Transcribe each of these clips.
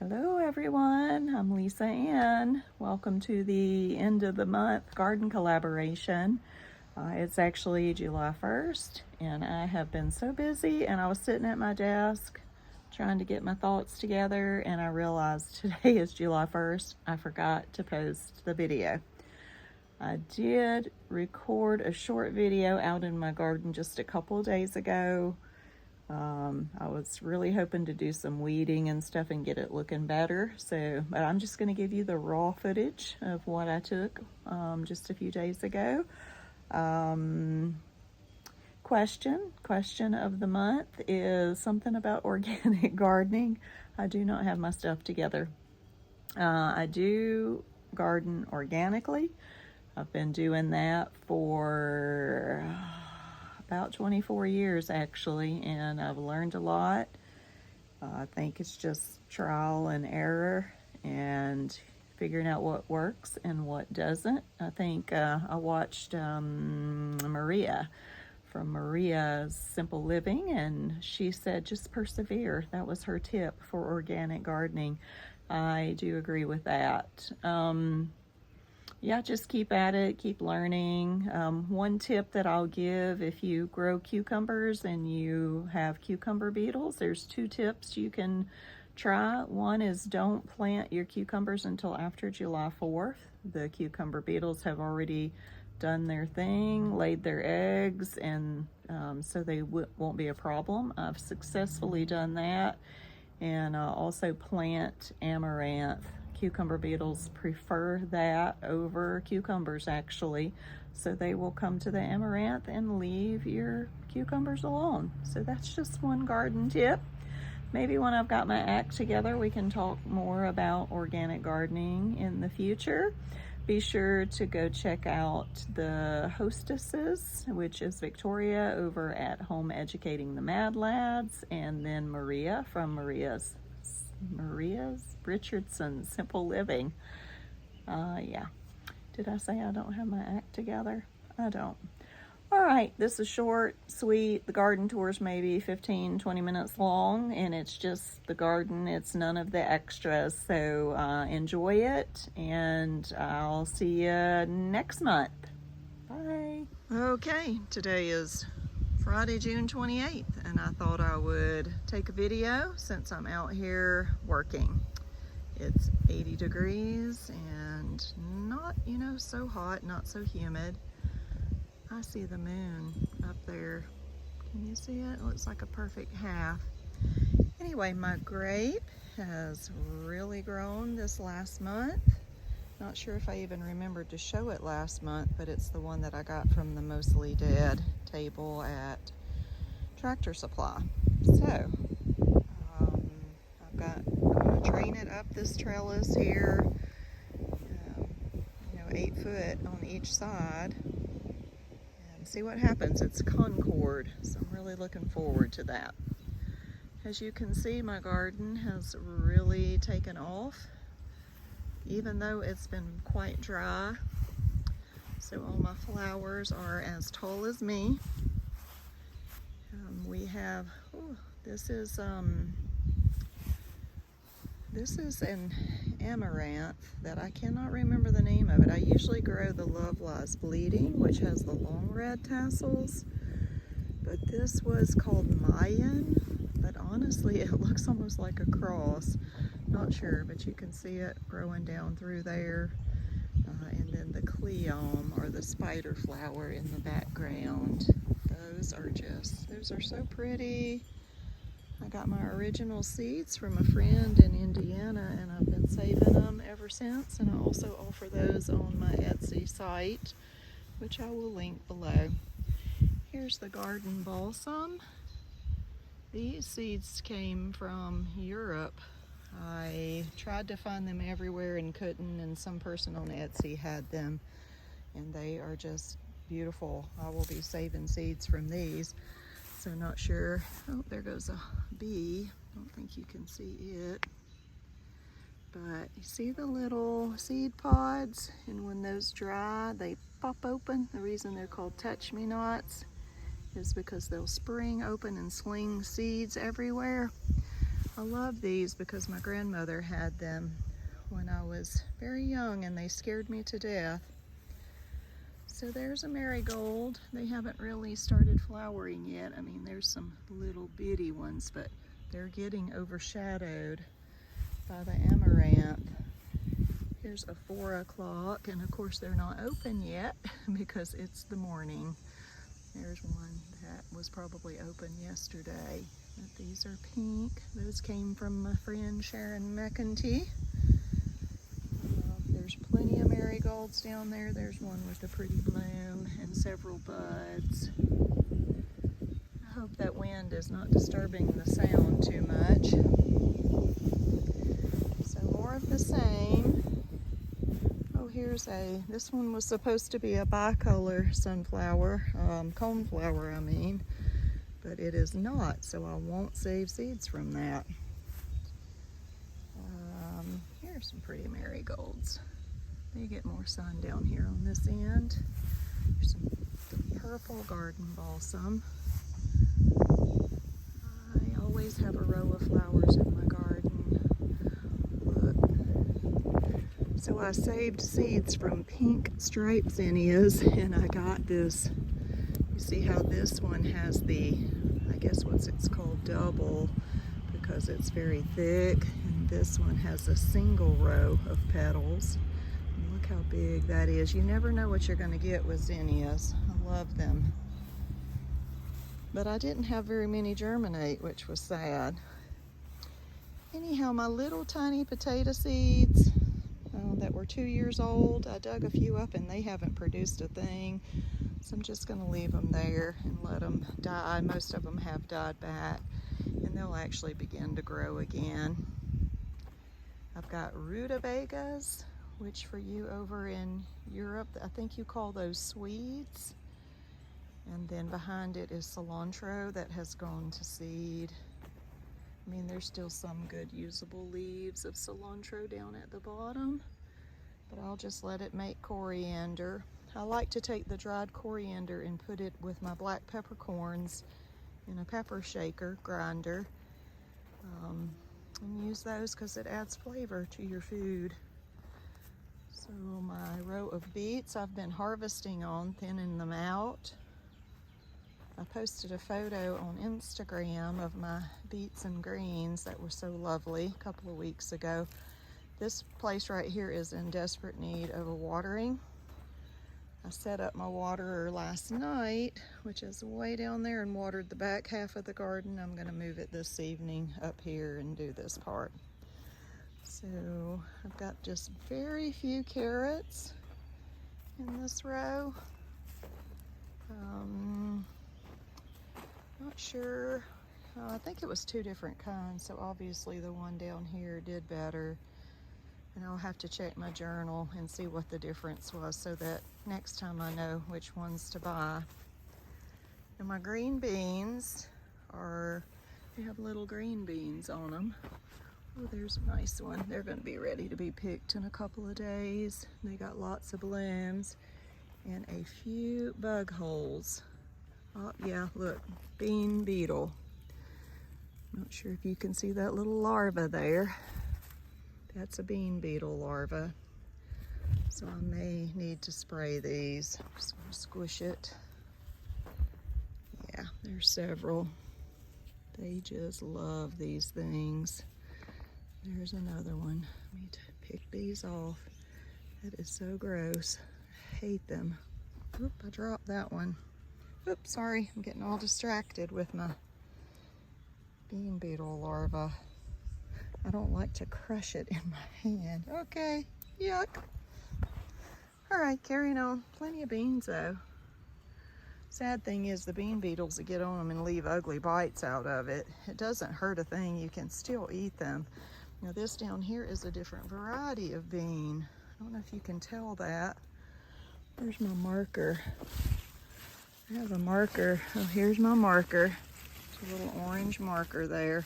Hello everyone, I'm Lisa Ann. Welcome to the end of the month garden collaboration. It's actually July 1st and I have been so busy, and I was sitting at my desk trying to get my thoughts together, and I realized today is July 1st. I forgot to post the video. I did record a short video out in my garden just a couple of days ago. I was really hoping to do some weeding and stuff and get it looking better. But I'm just going to give you the raw footage of what I took just a few days ago. Question of the month is something about organic gardening. I do not have my stuff together. I do garden organically. I've been doing that for about 24 years actually, and I've learned a lot. I think it's just trial and error and figuring out what works and what doesn't. I think I watched Maria from Maria's Simple Living, and she said just persevere. That was her tip for organic gardening. I do agree with that. Yeah, just keep at it, keep learning. One tip that I'll give: if you grow cucumbers and you have cucumber beetles, there's two tips you can try. One is don't plant your cucumbers until after July 4th. The cucumber beetles have already done their thing, laid their eggs, and so they won't be a problem. I've successfully done that. And also plant amaranth. Cucumber beetles prefer that over cucumbers actually, so they will come to the amaranth and leave your cucumbers alone. So that's just one garden tip. Maybe when I've got my act together, we can talk more about organic gardening in the future. Be sure to go check out the hostesses, which is Victoria over at Home Educating the Mad Lads, and then Maria from Maria's Richardson Simple Living. Yeah. Did I say I don't have my act together? I don't. All right, this is short, sweet. The garden tour is maybe 15-20 minutes long, and it's just the garden. It's none of the extras. So enjoy it, and I'll see you next month. Bye. Okay, today is Friday, June 28th, and I thought I would take a video since I'm out here working. It's 80 degrees and not, so hot, not so humid. I see the moon up there. Can you see it? It looks like a perfect half. Anyway, my grape has really grown this last month. Not sure if I even remembered to show it last month, but it's the one that I got from the Mostly Dead table at Tractor Supply. So, I'm going to train it up this trellis here, 8 foot on each side, and see what happens. It's Concord, so I'm really looking forward to that. As you can see, my garden has really taken off, even though it's been quite dry. So all my flowers are as tall as me. We have, this is an amaranth that I cannot remember the name of it. I usually grow the Love Lies Bleeding, which has the long red tassels, but this was called Mayan, but honestly it looks almost like a cross. Not sure, but you can see it growing down through there. And then the Cleome, or the spider flower, in the background. Those are so pretty. I got my original seeds from a friend in Indiana, and I've been saving them ever since. And I also offer those on my Etsy site, which I will link below. Here's the garden balsam. These seeds came from Europe. I tried to find them everywhere and couldn't, and some person on Etsy had them, and they are just beautiful. I will be saving seeds from these. So not sure. Oh, there goes a bee. Don't think you can see it. But you see the little seed pods, and when those dry, they pop open. The reason they're called touch-me-nots is because they'll spring open and sling seeds everywhere. I love these because my grandmother had them when I was very young and they scared me to death. So there's a marigold. They haven't really started flowering yet. I mean, there's some little bitty ones, but they're getting overshadowed by the amaranth. Here's a 4 o'clock, and of course they're not open yet because it's the morning. There's one that was probably open yesterday. But these are pink. Those came from my friend Sharon McEntee. There's plenty of marigolds down there. There's one with a pretty bloom and several buds. I hope that wind is not disturbing the sound too much. So more of the same. Oh, here's this one was supposed to be a bicolor sunflower, coneflower I mean, but it is not, so I won't save seeds from that. Here's some pretty marigolds. They get more sun down here on this end. There's some purple garden balsam. I always have a row of flowers in my garden. Look. So I saved seeds from pink striped zinnias, and I got this. You see how this one has the, I guess it's called double, because it's very thick, and this one has a single row of petals. And look how big that is. You never know what you're going to get with zinnias. I love them. But I didn't have very many germinate, which was sad. Anyhow, my little tiny potato seeds that were 2 years old, I dug a few up and they haven't produced a thing. So I'm just going to leave them there and let them die. Most of them have died back, and they'll actually begin to grow again. I've got rutabagas, which for you over in Europe, I think you call those Swedes. And then behind it is cilantro that has gone to seed. I mean, there's still some good usable leaves of cilantro down at the bottom, but I'll just let it make coriander. I like to take the dried coriander and put it with my black peppercorns in a pepper shaker grinder, and use those because it adds flavor to your food. So my row of beets I've been harvesting on, thinning them out. I posted a photo on Instagram of my beets and greens that were so lovely a couple of weeks ago. This place right here is in desperate need of a watering. I set up my waterer last night, which is way down there, and watered the back half of the garden. I'm going to move it this evening up here and do this part. So I've got just very few carrots in this row. Not sure. I think it was 2 different kinds, so obviously the one down here did better. And I'll have to check my journal and see what the difference was so that next time I know which ones to buy. And my green beans they have little green beans on them. Oh, there's a nice one. They're going to be ready to be picked in a couple of days. They got lots of blooms and a few bug holes. Oh yeah, look, bean beetle. Not sure if you can see that little larva there. That's a bean beetle larva. So I may need to spray these. Just gonna squish it. Yeah, there's several. They just love these things. There's another one. I need to pick these off. That is so gross. I hate them. Oop, I dropped that one. Oops, sorry, I'm getting all distracted with my bean beetle larva. I don't like to crush it in my hand. Okay, yuck. All right, carrying on. Plenty of beans though. Sad thing is the bean beetles that get on them and leave ugly bites out of it. It doesn't hurt a thing, you can still eat them. Now this down here is a different variety of bean. I don't know if you can tell that. Where's my marker? I have a marker. Oh, here's my marker. It's a little orange marker there.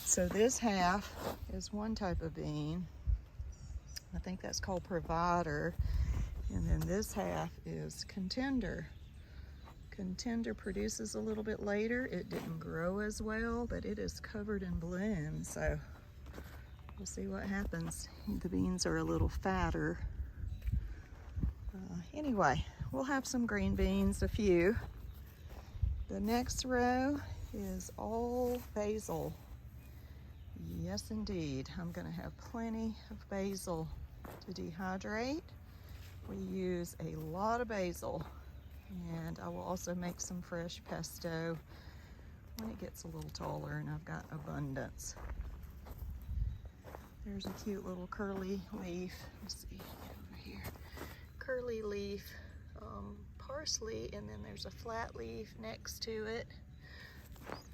So this half is one type of bean. I think that's called Provider. And then this half is Contender. Contender produces a little bit later. It didn't grow as well, but it is covered in bloom, so we'll see what happens. The beans are a little fatter. Anyway, we'll have some green beans, a few. The next row is all basil. Yes, indeed. I'm going to have plenty of basil to dehydrate. We use a lot of basil, and I will also make some fresh pesto when it gets a little taller and I've got abundance. There's a cute little curly leaf. Let's see over here. Curly leaf, parsley, and then there's a flat leaf next to it.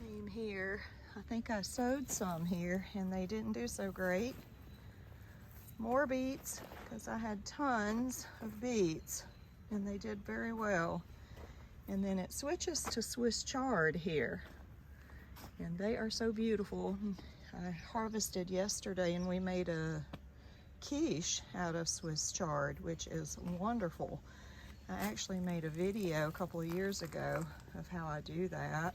Same here. I think I sowed some here and they didn't do so great. More beets, because I had tons of beets and they did very well. And then it switches to Swiss chard here, and they are so beautiful. I harvested yesterday and we made a quiche out of Swiss chard, which is wonderful. I actually made a video a couple of years ago of how I do that.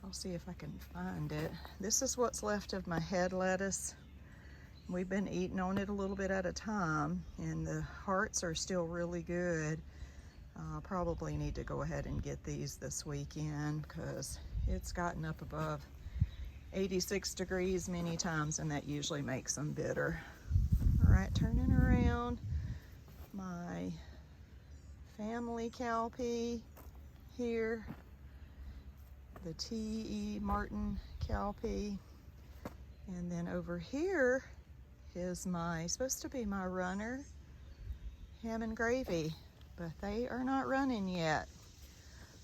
I'll see if I can find it. This is what's left of my head lettuce. We've been eating on it a little bit at a time, and the hearts are still really good. Probably need to go ahead and get these this weekend because it's gotten up above 86 degrees many times, and that usually makes them bitter. All right, turning around, my family cowpea here, the T.E. Martin cowpea, and then over here is supposed to be my runner, ham and gravy, but they are not running yet.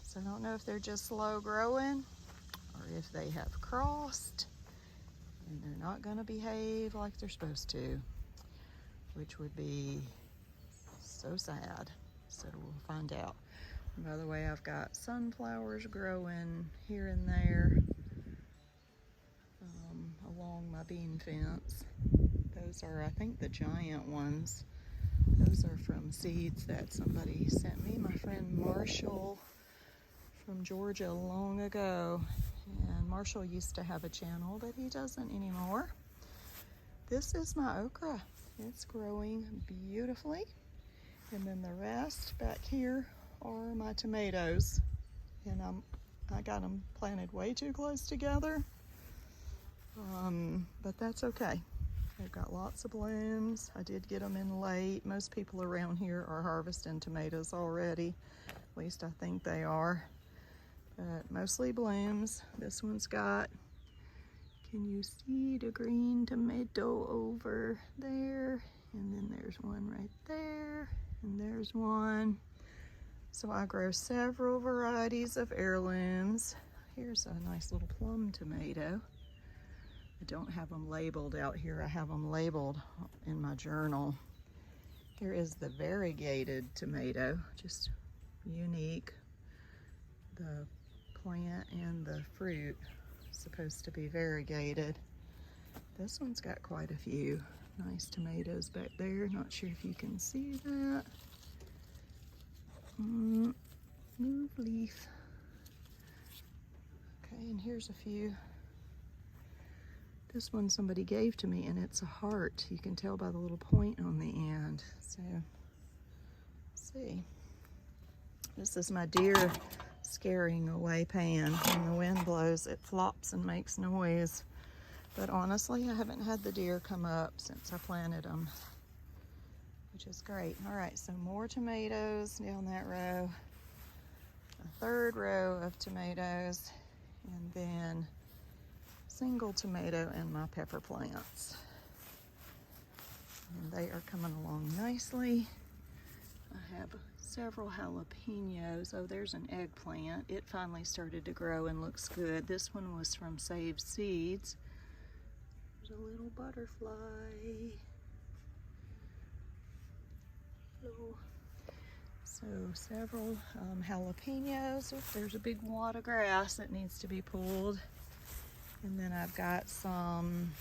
So I don't know if they're just slow growing or if they have crossed and they're not gonna behave like they're supposed to, which would be so sad. So we'll find out. And by the way, I've got sunflowers growing here and there along my bean fence. Those are, I think, the giant ones. Those are from seeds that somebody sent me, my friend Marshall from Georgia long ago. And Marshall used to have a channel, but he doesn't anymore. This is my okra. It's growing beautifully. And then the rest back here are my tomatoes. And I got them planted way too close together. But that's okay. They've got lots of blooms. I did get them in late. Most people around here are harvesting tomatoes already. At least I think they are. But mostly blooms. This one's got, can you see the green tomato over there? And then there's one right there. And there's one. So I grow several varieties of heirlooms. Here's a nice little plum tomato. I don't have them labeled out here. I have them labeled in my journal. Here is the variegated tomato, just unique. The plant and the fruit supposed to be variegated. This one's got quite a few nice tomatoes back there. Not sure if you can see that. Move leaf. Okay, and here's a few. This one somebody gave to me, and it's a heart. You can tell by the little point on the end. So, let's see. This is my deer scaring away pan. When the wind blows, it flops and makes noise. But honestly, I haven't had the deer come up since I planted them, which is great. All right, so more tomatoes down that row. A third row of tomatoes, and then single tomato and my pepper plants. And they are coming along nicely. I have several jalapenos. Oh, there's an eggplant. It finally started to grow and looks good. This one was from Saved Seeds. There's a little butterfly. Hello. So several jalapenos. Oops, there's a big wad of grass that needs to be pulled. And then I've got some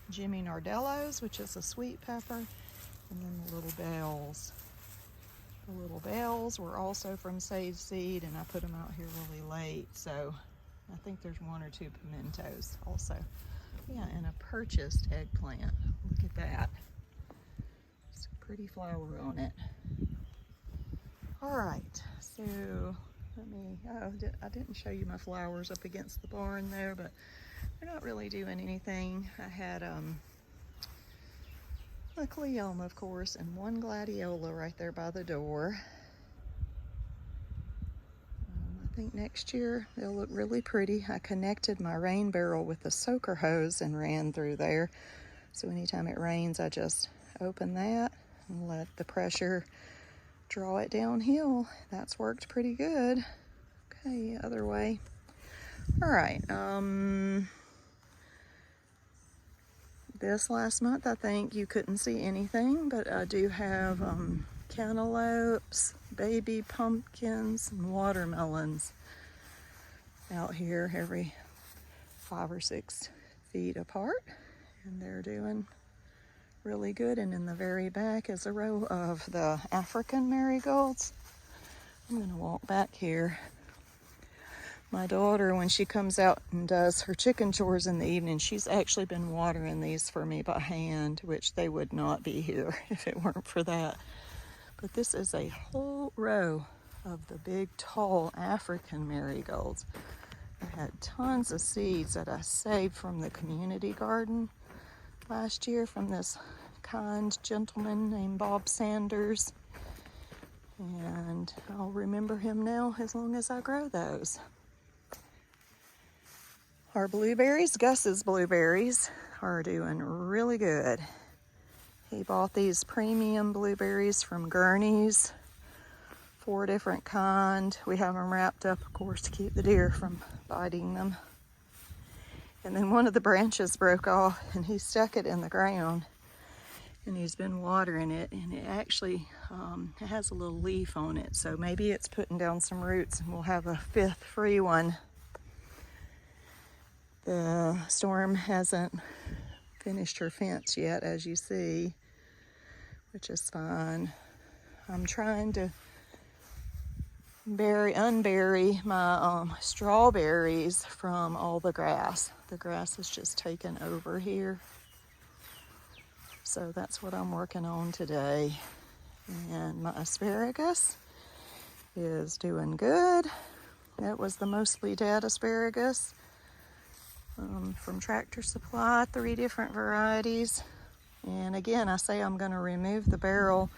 Jimmy Nardellos, which is a sweet pepper, and then the little bells. The little bells were also from Sage Seed, and I put them out here really late, so I think there's 1 or 2 pimentos also. Yeah, and a purchased eggplant. Look at that. It's a pretty flower on it. All right, so I didn't show you my flowers up against the barn there, but they're not really doing anything. I had a cleoma, of course, and 1 gladiola right there by the door. I think next year they'll look really pretty. I connected my rain barrel with the soaker hose and ran through there. So anytime it rains, I just open that and let the pressure draw it downhill. That's worked pretty good. Okay, other way. All right, this last month I think you couldn't see anything, but I do have cantaloupes, baby pumpkins, and watermelons out here every 5 or 6 feet apart, and they're doing really good. And in the very back is a row of the African marigolds. I'm gonna walk back here. My daughter, when she comes out and does her chicken chores in the evening, she's actually been watering these for me by hand, which they would not be here if it weren't for that. But this is a whole row of the big, tall African marigolds. I had tons of seeds that I saved from the community garden last year from this kind gentleman named Bob Sanders. And I'll remember him now as long as I grow those. Our blueberries, Gus's blueberries, are doing really good. He bought these premium blueberries from Gurney's, 4 different kind. We have them wrapped up, of course, to keep the deer from biting them. And then one of the branches broke off, and he stuck it in the ground, and he's been watering it, and it actually it has a little leaf on it, so maybe it's putting down some roots, and we'll have a 5th free one. The storm hasn't finished her fence yet, as you see, which is fine. I'm trying to unbury my strawberries from all the grass. The grass has just taken over here. So that's what I'm working on today. And my asparagus is doing good. That was the mostly dead asparagus from Tractor Supply, 3 different varieties. And again, I say I'm going to remove the barrel.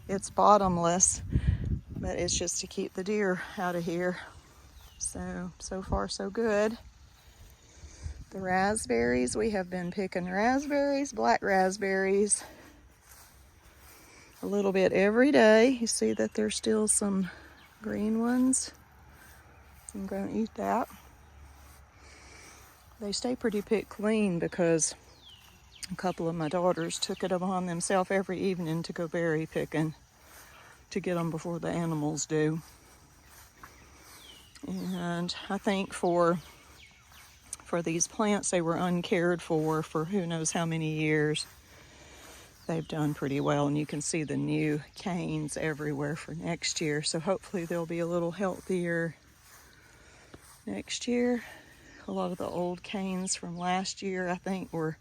It's bottomless, but it's just to keep the deer out of here. So far so good. The raspberries, we have been picking raspberries, black raspberries, a little bit every day. You see that there's still some green ones. I'm going to eat that. They stay pretty picked clean because a couple of my daughters took it upon themselves every evening to go berry picking to get them before the animals do. And I think for these plants, they were uncared for who knows how many years. They've done pretty well, and you can see the new canes everywhere for next year. So hopefully they'll be a little healthier next year. A lot of the old canes from last year, I think, were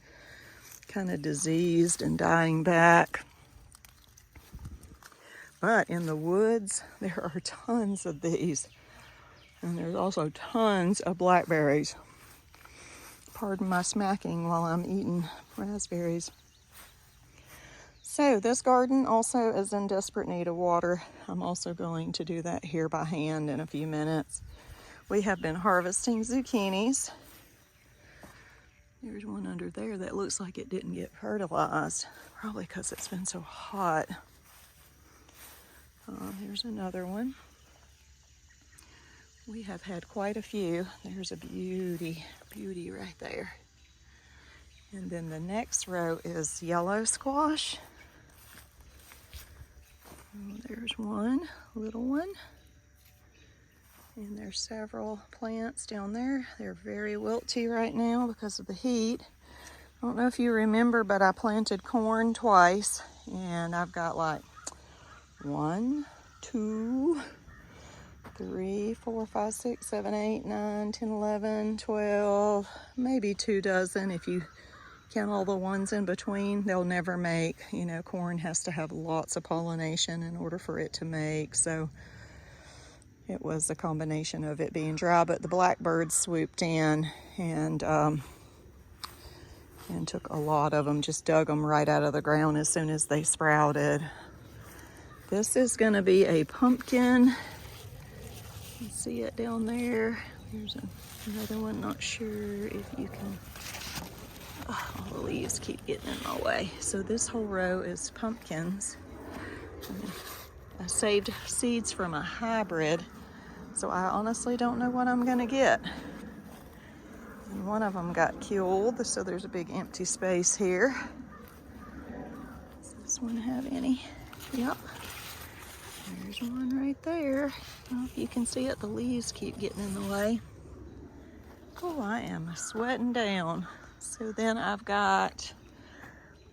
kind of diseased and dying back. But in the woods, there are tons of these. And there's also tons of blackberries. Pardon my smacking while I'm eating raspberries. So this garden also is in desperate need of water. I'm also going to do that here by hand in a few minutes. We have been harvesting zucchinis. There's one under there that looks like it didn't get fertilized, probably because it's been so hot. Here's another one. We have had quite a few. There's a beauty right there. And then the next row is yellow squash. There's one, little one. And there's several plants down there. They're very wilty right now because of the heat. I don't know if you remember, but I planted corn twice, and I've got like 1, 2, 3, 4, 5, 6, 7, 8, 9, 10, 11, 12, maybe 2 dozen if you count all the ones in between. They'll never make, you know, corn has to have lots of pollination in order for it to make. So it was a combination of it being dry, but the blackbirds swooped in and took a lot of them, just dug them right out of the ground as soon as they sprouted. This is going to be a pumpkin. You see it down there. There's another one, not sure if you can. Oh, all the leaves keep getting in my way. So this whole row is pumpkins. I saved seeds from a hybrid, so I honestly don't know what I'm gonna get. And one of them got killed, so there's a big empty space here. Does this one have any? Yep. There's one right there. I don't know if you can see it, the leaves keep getting in the way. Oh, I am sweating down. So then I've got,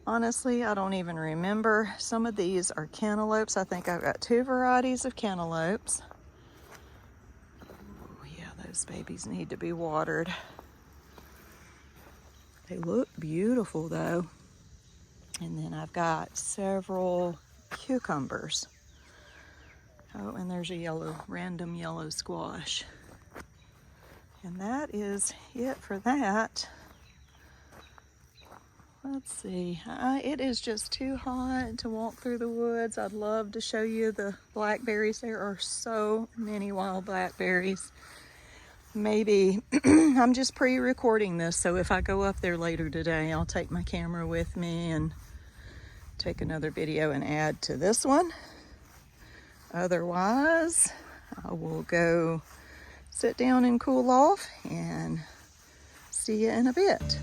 honestly, I don't even remember. Some of these are cantaloupes. I think I've got 2 varieties of cantaloupes. Oh, yeah, those babies need to be watered. They look beautiful though. And then I've got several cucumbers. Oh, and there's a random yellow squash. And that is it for that. Let's see, it is just too hot to walk through the woods. I'd love to show you the blackberries. There are so many wild blackberries. Maybe, I'm just pre-recording this, so if I go up there later today, I'll take my camera with me and take another video and add to this one. Otherwise, I will go sit down and cool off and see you in a bit.